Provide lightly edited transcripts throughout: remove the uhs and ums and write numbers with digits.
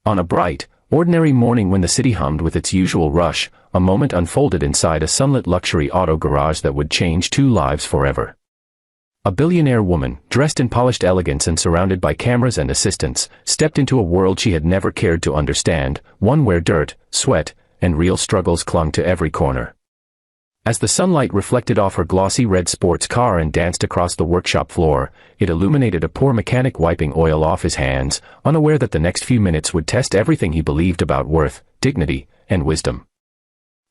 On a bright, ordinary morning when the city hummed with its usual rush, a moment unfolded inside a sunlit luxury auto garage that would change two lives forever. A billionaire woman, dressed in polished elegance and surrounded by cameras and assistants, stepped into a world she had never cared to understand, one where dirt, sweat, and real struggles clung to every corner. As the sunlight reflected off her glossy red sports car and danced across the workshop floor, it illuminated a poor mechanic wiping oil off his hands, unaware that the next few minutes would test everything he believed about worth, dignity, and wisdom.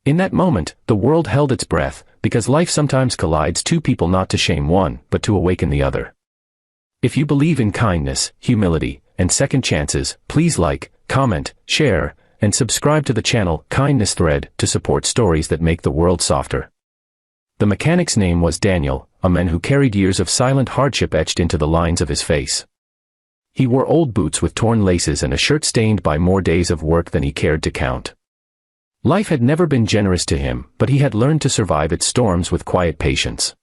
In that moment, the world held its breath, because life sometimes collides two people not to shame one, but to awaken the other. If you believe in kindness, humility, and second chances, please like, comment, share, and subscribe to the channel Kindness Thread to support stories that make the world softer. The mechanic's name was Daniel, a man who carried years of silent hardship etched into the lines of his face. He wore old boots with torn laces and a shirt stained by more days of work than he cared to count. Life had never been generous to him, but he had learned to survive its storms with quiet patience.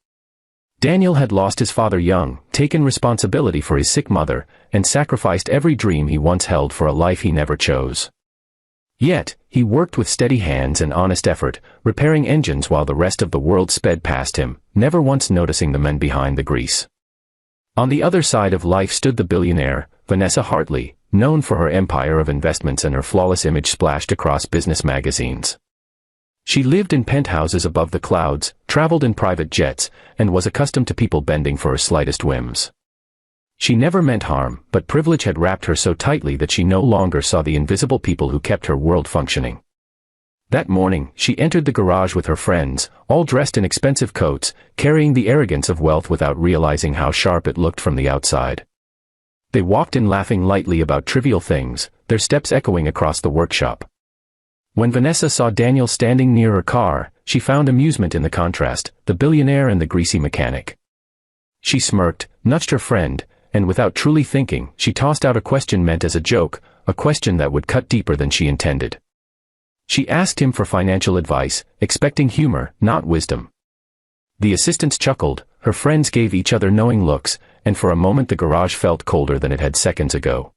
Daniel had lost his father young, taken responsibility for his sick mother, and sacrificed every dream he once held for a life he never chose. Yet, he worked with steady hands and honest effort, repairing engines while the rest of the world sped past him, never once noticing the men behind the grease. On the other side of life stood the billionaire, Vanessa Hartley, known for her empire of investments and her flawless image splashed across business magazines. She lived in penthouses above the clouds, traveled in private jets, and was accustomed to people bending for her slightest whims. She never meant harm, but privilege had wrapped her so tightly that she no longer saw the invisible people who kept her world functioning. That morning, she entered the garage with her friends, all dressed in expensive coats, carrying the arrogance of wealth without realizing how sharp it looked from the outside. They walked in laughing lightly about trivial things, their steps echoing across the workshop. When Vanessa saw Daniel standing near her car, she found amusement in the contrast, the billionaire and the greasy mechanic. She smirked, nudged her friend, and without truly thinking, she tossed out a question meant as a joke, a question that would cut deeper than she intended. She asked him for financial advice, expecting humor, not wisdom. The assistants chuckled, her friends gave each other knowing looks, and for a moment the garage felt colder than it had seconds ago.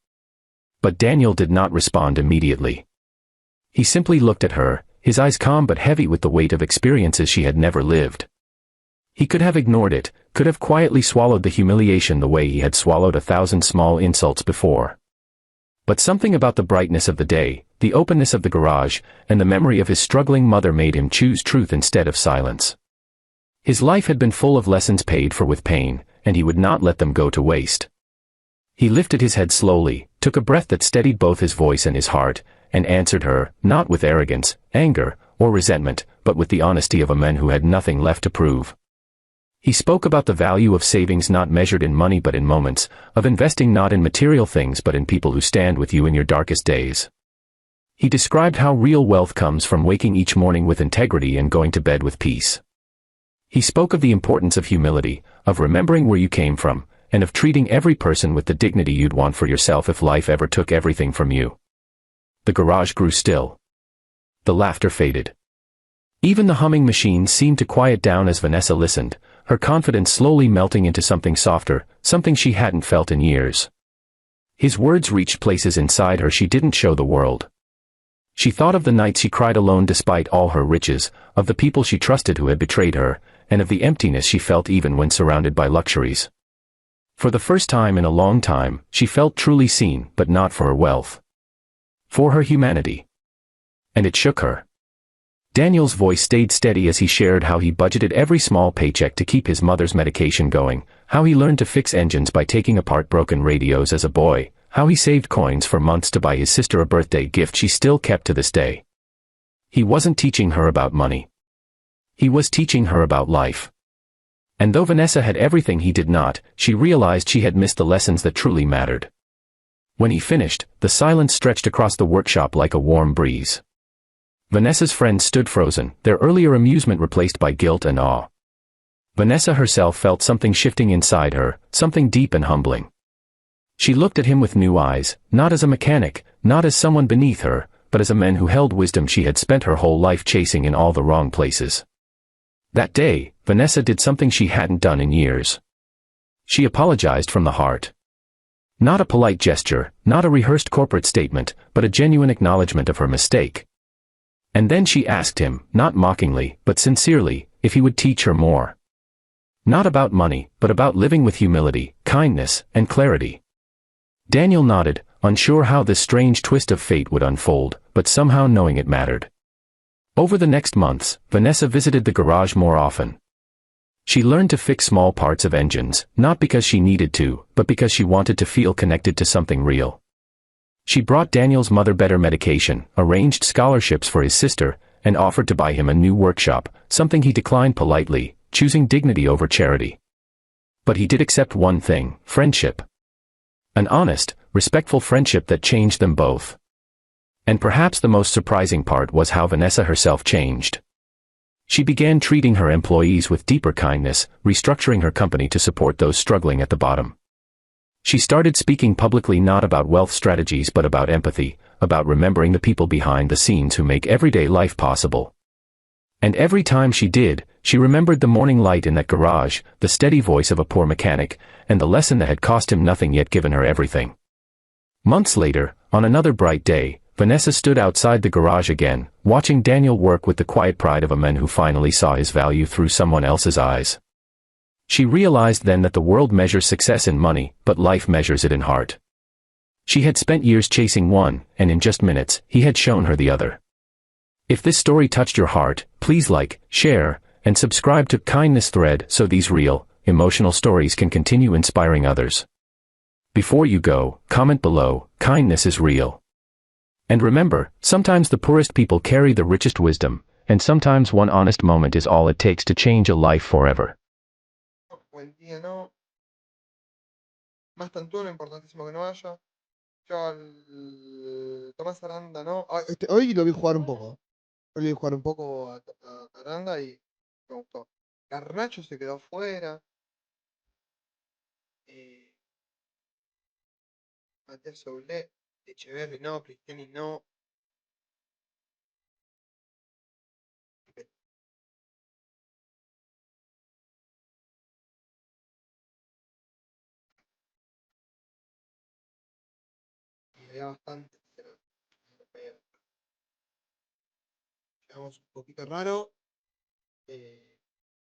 But Daniel did not respond immediately. He simply looked at her, his eyes calm but heavy with the weight of experiences she had never lived. He could have ignored it, could have quietly swallowed the humiliation the way he had swallowed 1,000 small insults before. But something about the brightness of the day, the openness of the garage, and the memory of his struggling mother made him choose truth instead of silence. His life had been full of lessons paid for with pain, and he would not let them go to waste. He lifted his head slowly, took a breath that steadied both his voice and his heart, and answered her, not with arrogance, anger, or resentment, but with the honesty of a man who had nothing left to prove. He spoke about the value of savings not measured in money but in moments, of investing not in material things but in people who stand with you in your darkest days. He described how real wealth comes from waking each morning with integrity and going to bed with peace. He spoke of the importance of humility, of remembering where you came from, and of treating every person with the dignity you'd want for yourself if life ever took everything from you. The garage grew still. The laughter faded. Even the humming machine seemed to quiet down as Vanessa listened, her confidence slowly melting into something softer, something she hadn't felt in years. His words reached places inside her she didn't show the world. She thought of the nights she cried alone despite all her riches, of the people she trusted who had betrayed her, and of the emptiness she felt even when surrounded by luxuries. For the first time in a long time, she felt truly seen, but not for her wealth. For her humanity. And it shook her. Daniel's voice stayed steady as he shared how he budgeted every small paycheck to keep his mother's medication going, how he learned to fix engines by taking apart broken radios as a boy, how he saved coins for months to buy his sister a birthday gift she still kept to this day. He wasn't teaching her about money. He was teaching her about life. And though Vanessa had everything he did not, she realized she had missed the lessons that truly mattered. When he finished, the silence stretched across the workshop like a warm breeze. Vanessa's friends stood frozen, their earlier amusement replaced by guilt and awe. Vanessa herself felt something shifting inside her, something deep and humbling. She looked at him with new eyes, not as a mechanic, not as someone beneath her, but as a man who held wisdom she had spent her whole life chasing in all the wrong places. That day, Vanessa did something she hadn't done in years. She apologized from the heart. Not a polite gesture, not a rehearsed corporate statement, but a genuine acknowledgement of her mistake. And then she asked him, not mockingly, but sincerely, if he would teach her more. Not about money, but about living with humility, kindness, and clarity. Daniel nodded, unsure how this strange twist of fate would unfold, but somehow knowing it mattered. Over the next months, Vanessa visited the garage more often. She learned to fix small parts of engines, not because she needed to, but because she wanted to feel connected to something real. She brought Daniel's mother better medication, arranged scholarships for his sister, and offered to buy him a new workshop, something he declined politely, choosing dignity over charity. But he did accept one thing: friendship. An honest, respectful friendship that changed them both. And perhaps the most surprising part was how Vanessa herself changed. She began treating her employees with deeper kindness, restructuring her company to support those struggling at the bottom. She started speaking publicly not about wealth strategies but about empathy, about remembering the people behind the scenes who make everyday life possible. And every time she did, she remembered the morning light in that garage, the steady voice of a poor mechanic, and the lesson that had cost him nothing yet given her everything. Months later, on another bright day, Vanessa stood outside the garage again, watching Daniel work with the quiet pride of a man who finally saw his value through someone else's eyes. She realized then that the world measures success in money, but life measures it in heart. She had spent years chasing one, and in just minutes, he had shown her the other. If this story touched your heart, please like, share, and subscribe to Kindness Thread so these real, emotional stories can continue inspiring others. Before you go, comment below, kindness is real. And remember, sometimes the poorest people carry the richest wisdom, and sometimes one honest moment is all it takes to change a life forever. Buen día, ¿no? Más Tantuono, importantísimo que no vaya. Yo al Tomás Aranda, ¿no? Hoy lo vi jugar un poco. Hoy lo vi jugar un poco a Aranda y me gustó. Garnacho se quedó fuera. Eh, Matías Soulé, Echeverri no, Cristiani no. Y había bastante, pero medio- llegamos un poquito raro.